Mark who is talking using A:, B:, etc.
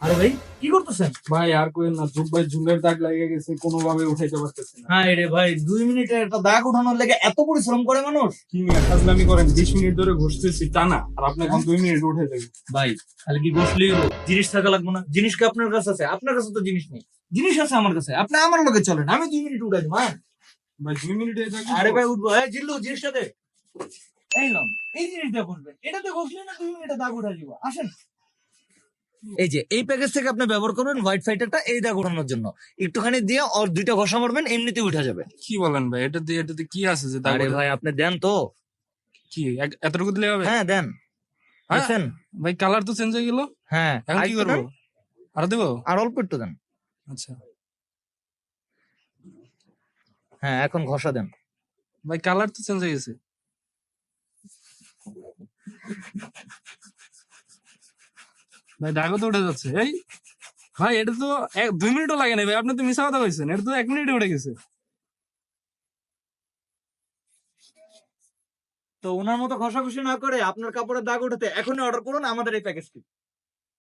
A: আরে ভাই, কি করতেছেন?
B: ভাই আর কোয়েন না, ভাই ঝুলের দাগ লেগে গেছে, কোনোভাবে উঠাইতে পারতেছি না।
A: হ্যাঁ রে ভাই, 2 মিনিটে একটা দাগ উঠানোর লেগে এত পরিশ্রম করে মানুষ?
B: কি নিয়ে ফাজলামি করেন? 20 মিনিট ধরে ঘষতেছি টানা, আর আপনি এখন
A: হ্যাঁ?
B: 2 মিনিট উঠে দেবেন?
A: ভাই, খালি কি বসলেই হলো? জিনিস থাকা লাগবে না? জিনিস কি আপনার কাছে আছে? আপনার কাছে তো জিনিস নেই। জিনিস আছে আমার কাছে, আপনি আমার লগে চলেন, আমি 2 মিনিট উঠাই দেবো, হ্যাঁ?
B: ভাই 2 মিনিটে
A: আরে ভাই উঠবো, হ্যাঁ জিল্লু জিনিসটা দে। এই লম, এই জিনিসটা বসবেন, এটাতে বসলে না 2 মিনিটে দাগ উঠা দিব, আসেন। এই যে এই প্যাকেজ থেকে আপনি ব্যবহার করবেন হোয়াইট ফাইটারটা এই দাগ উঠানোর জন্য। একটুখানি দিয়ে আর 2টা ঘষা মারবেন, এমনিতে উঠা যাবে।
B: কি বলেন ভাই? এটাতে কি আছে যে দাগ
A: আরে
B: ওঠে?
A: ভাই আপনি দেন তো।
B: কি এতটুকু দিলে হবে?
A: হ্যাঁ দেন।
B: হ্যাঁ
A: দেখছেন?
B: ভাই, কালার তো চেঞ্জ হয়ে গেল।
A: হ্যাঁ,
B: এখন কি
A: আরেকটু
B: করবো?
A: দেন।
B: আর দেবো?
A: আর অল্প একটু দেন।
B: আচ্ছা
A: হ্যাঁ, এখন ঘষা দেন।
B: ভাই, কালার তো চেঞ্জ হয়ে গেছে। ভাই দাগও তো উঠে যাচ্ছে। এই ভাই, এটা তো 2 মিনিটও লাগে না ভাই, আপনি তো মিছা কথা কইছেন, এটা তো 1 মিনিটে উঠে গেছে।
A: তো ওনার মতো ঘষাঘষি না করে আপনার কাপড়ের দাগ উঠাতে এখনই অর্ডার করুন আমাদের এই প্যাকেজটি।